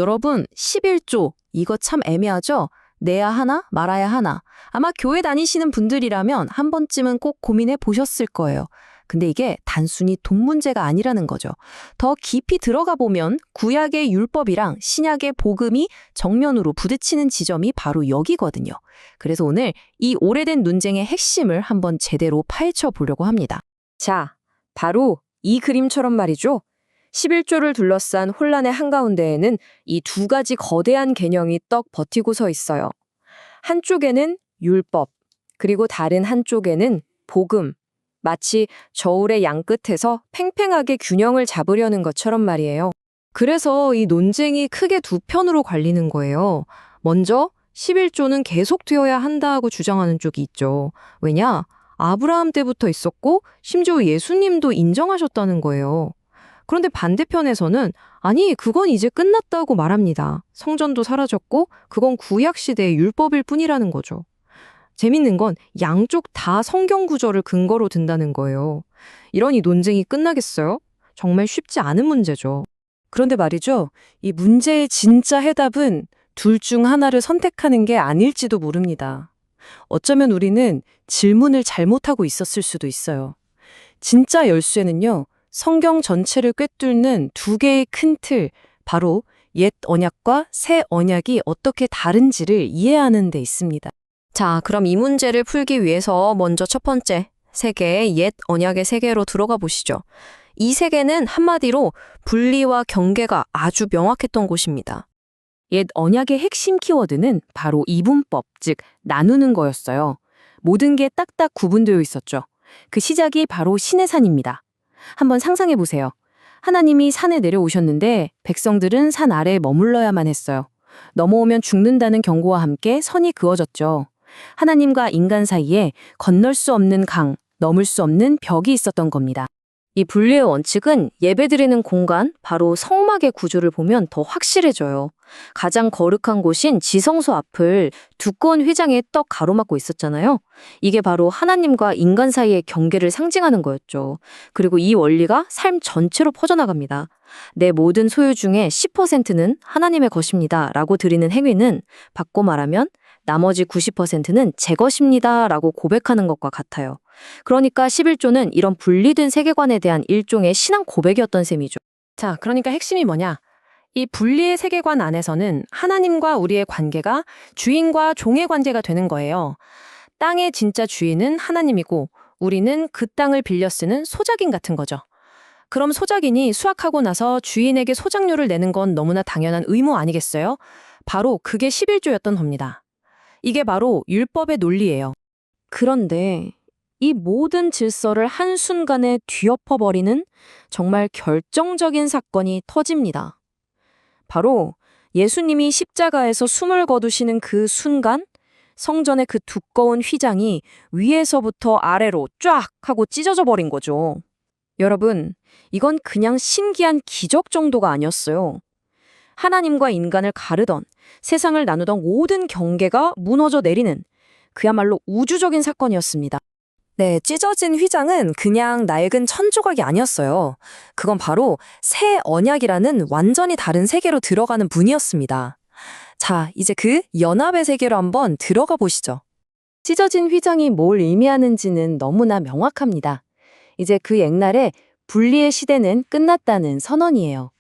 여러분, 11조, 이거 참 애매하죠? 내야 하나, 말아야 하나. 아마 교회 다니시는 분들이라면 한 번쯤은 꼭 고민해 보셨을 거예요. 근데 이게 단순히 돈 문제가 아니라는 거죠. 더 깊이 들어가 보면 구약의 율법이랑 신약의 복음이 정면으로 부딪히는 지점이 바로 여기거든요. 그래서 오늘 이 오래된 논쟁의 핵심을 한번 제대로 파헤쳐 보려고 합니다. 자, 바로 이 그림처럼 말이죠. 11조를 둘러싼 혼란의 한가운데에는 이 두 가지 거대한 개념이 떡 버티고 서 있어요. 한쪽에는 율법, 그리고 다른 한쪽에는 복음. 마치 저울의 양끝에서 팽팽하게 균형을 잡으려는 것처럼 말이에요. 그래서 이 논쟁이 크게 두 편으로 갈리는 거예요. 먼저 11조는 계속되어야 한다고 주장하는 쪽이 있죠. 왜냐? 아브라함 때부터 있었고 심지어 예수님도 인정하셨다는 거예요. 그런데 반대편에서는 아니, 그건 이제 끝났다고 말합니다. 성전도 사라졌고 그건 구약시대의 율법일 뿐이라는 거죠. 재밌는 건 양쪽 다 성경 구절을 근거로 든다는 거예요. 이러니 논쟁이 끝나겠어요? 정말 쉽지 않은 문제죠. 그런데 말이죠. 이 문제의 진짜 해답은 둘 중 하나를 선택하는 게 아닐지도 모릅니다. 어쩌면 우리는 질문을 잘못하고 있었을 수도 있어요. 진짜 열쇠는요, 성경 전체를 꿰뚫는 두 개의 큰 틀, 바로 옛 언약과 새 언약이 어떻게 다른지를 이해하는 데 있습니다. 자, 그럼 이 문제를 풀기 위해서 먼저 첫 번째 세계, 옛 언약의 세계로 들어가 보시죠. 이 세계는 한마디로 분리와 경계가 아주 명확했던 곳입니다. 옛 언약의 핵심 키워드는 바로 이분법, 즉 나누는 거였어요. 모든 게 딱딱 구분되어 있었죠. 그 시작이 바로 시내산입니다. 한번 상상해 보세요. 하나님이 산에 내려오셨는데 백성들은 산 아래에 머물러야만 했어요. 넘어오면 죽는다는 경고와 함께 선이 그어졌죠. 하나님과 인간 사이에 건널 수 없는 강, 넘을 수 없는 벽이 있었던 겁니다. 이 분리의 원칙은 예배드리는 공간, 바로 성막의 구조를 보면 더 확실해져요. 가장 거룩한 곳인 지성소 앞을 두꺼운 휘장이 떡 가로막고 있었잖아요. 이게 바로 하나님과 인간 사이의 경계를 상징하는 거였죠. 그리고 이 원리가 삶 전체로 퍼져나갑니다. 내 모든 소유 중에 10%는 하나님의 것입니다 라고 드리는 행위는 바꿔 말하면 나머지 90%는 제 것입니다 라고 고백하는 것과 같아요. 그러니까 11조는 이런 분리된 세계관에 대한 일종의 신앙 고백이었던 셈이죠. 자, 그러니까 핵심이 뭐냐? 이 분리의 세계관 안에서는 하나님과 우리의 관계가 주인과 종의 관계가 되는 거예요. 땅의 진짜 주인은 하나님이고 우리는 그 땅을 빌려 쓰는 소작인 같은 거죠. 그럼 소작인이 수확하고 나서 주인에게 소작료를 내는 건 너무나 당연한 의무 아니겠어요? 바로 그게 11조였던 겁니다. 이게 바로 율법의 논리예요. 그런데 이 모든 질서를 한순간에 뒤엎어버리는 정말 결정적인 사건이 터집니다. 바로 예수님이 십자가에서 숨을 거두시는 그 순간 성전의 그 두꺼운 휘장이 위에서부터 아래로 쫙 하고 찢어져 버린 거죠. 여러분, 이건 그냥 신기한 기적 정도가 아니었어요. 하나님과 인간을 가르던, 세상을 나누던 모든 경계가 무너져 내리는 그야말로 우주적인 사건이었습니다. 네, 찢어진 휘장은 그냥 낡은 천조각이 아니었어요. 그건 바로 새 언약이라는 완전히 다른 세계로 들어가는 문이었습니다. 자, 이제 그 연합의 세계로 한번 들어가 보시죠. 찢어진 휘장이 뭘 의미하는지는 너무나 명확합니다. 이제 그 옛날에 분리의 시대는 끝났다는 선언이에요.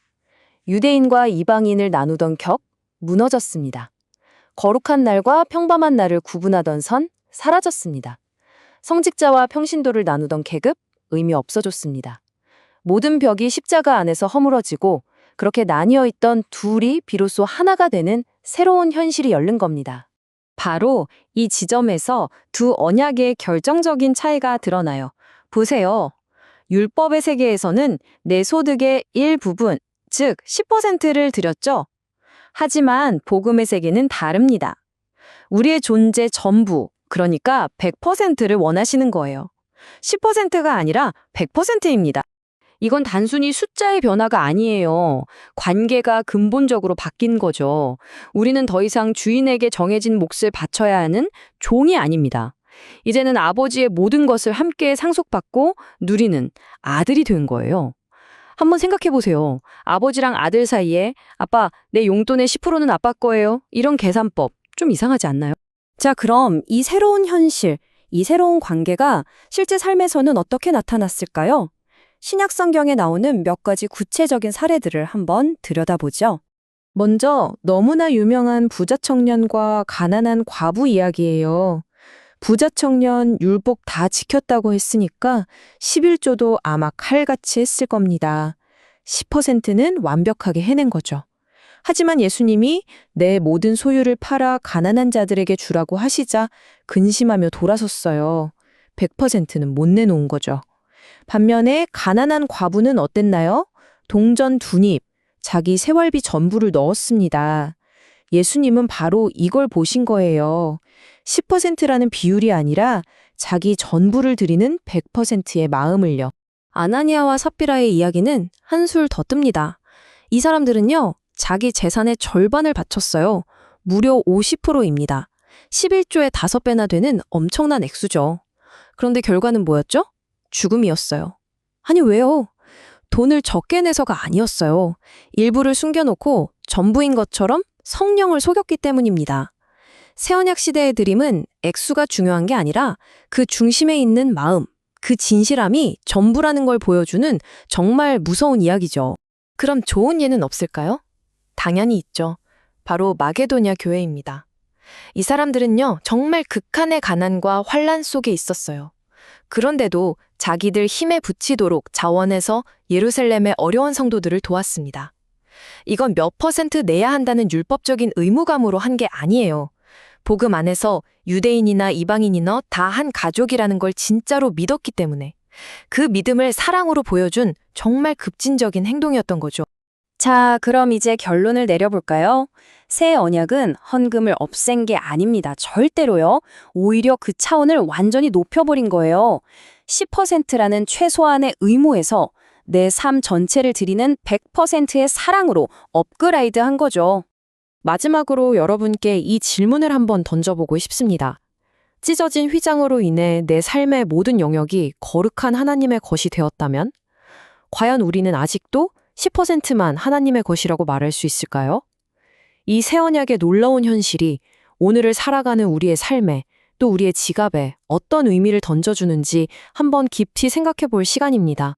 유대인과 이방인을 나누던 격, 무너졌습니다. 거룩한 날과 평범한 날을 구분하던 선, 사라졌습니다. 성직자와 평신도를 나누던 계급, 의미 없어졌습니다. 모든 벽이 십자가 안에서 허물어지고 그렇게 나뉘어 있던 둘이 비로소 하나가 되는 새로운 현실이 열린 겁니다. 바로 이 지점에서 두 언약의 결정적인 차이가 드러나요. 보세요. 율법의 세계에서는 내 소득의 일부분, 즉 10%를 드렸죠. 하지만 복음의 세계는 다릅니다. 우리의 존재 전부, 그러니까 100%를 원하시는 거예요. 10%가 아니라 100%입니다. 이건 단순히 숫자의 변화가 아니에요. 관계가 근본적으로 바뀐 거죠. 우리는 더 이상 주인에게 정해진 몫을 바쳐야 하는 종이 아닙니다. 이제는 아버지의 모든 것을 함께 상속받고 누리는 아들이 된 거예요. 한번 생각해 보세요. 아버지랑 아들 사이에 아빠, 내 용돈의 10%는 아빠 거예요. 이런 계산법 좀 이상하지 않나요? 자, 그럼 이 새로운 현실, 이 새로운 관계가 실제 삶에서는 어떻게 나타났을까요? 신약 성경에 나오는 몇 가지 구체적인 사례들을 한번 들여다보죠. 먼저 너무나 유명한 부자 청년과 가난한 과부 이야기예요. 부자 청년 율법 다 지켰다고 했으니까 11조도 아마 칼같이 했을 겁니다. 10%는 완벽하게 해낸 거죠. 하지만 예수님이 내 모든 소유를 팔아 가난한 자들에게 주라고 하시자 근심하며 돌아섰어요. 100%는 못 내놓은 거죠. 반면에 가난한 과부는 어땠나요? 동전 2닙, 자기 생활비 전부를 넣었습니다. 예수님은 바로 이걸 보신 거예요. 10%라는 비율이 아니라 자기 전부를 드리는 100%의 마음을요. 아나니아와 삽비라의 이야기는 한술 더 뜹니다. 이 사람들은요, 자기 재산의 절반을 바쳤어요. 무려 50%입니다. 11조의 5배나 되는 엄청난 액수죠. 그런데 결과는 뭐였죠? 죽음이었어요. 아니, 왜요? 돈을 적게 내서가 아니었어요. 일부를 숨겨놓고 전부인 것처럼 성령을 속였기 때문입니다. 새언약 시대의 드림은 액수가 중요한 게 아니라 그 중심에 있는 마음, 그 진실함이 전부라는 걸 보여주는 정말 무서운 이야기죠. 그럼 좋은 예는 없을까요? 당연히 있죠. 바로 마게도냐 교회입니다. 이 사람들은요, 정말 극한의 가난과 환란 속에 있었어요. 그런데도 자기들 힘에 부치도록 자원해서 예루살렘의 어려운 성도들을 도왔습니다. 이건 몇 퍼센트 내야 한다는 율법적인 의무감으로 한 게 아니에요. 복음 안에서 유대인이나 이방인이나 다 한 가족이라는 걸 진짜로 믿었기 때문에 그 믿음을 사랑으로 보여준 정말 급진적인 행동이었던 거죠. 자, 그럼 이제 결론을 내려볼까요? 새 언약은 헌금을 없앤 게 아닙니다. 절대로요. 오히려 그 차원을 완전히 높여버린 거예요. 10%라는 최소한의 의무에서 내 삶 전체를 드리는 100%의 사랑으로 업그레이드 한 거죠. 마지막으로 여러분께 이 질문을 한번 던져보고 싶습니다. 찢어진 휘장으로 인해 내 삶의 모든 영역이 거룩한 하나님의 것이 되었다면? 과연 우리는 아직도 10%만 하나님의 것이라고 말할 수 있을까요? 이 새 언약의 놀라운 현실이 오늘을 살아가는 우리의 삶에 또 우리의 지갑에 어떤 의미를 던져주는지 한번 깊이 생각해 볼 시간입니다.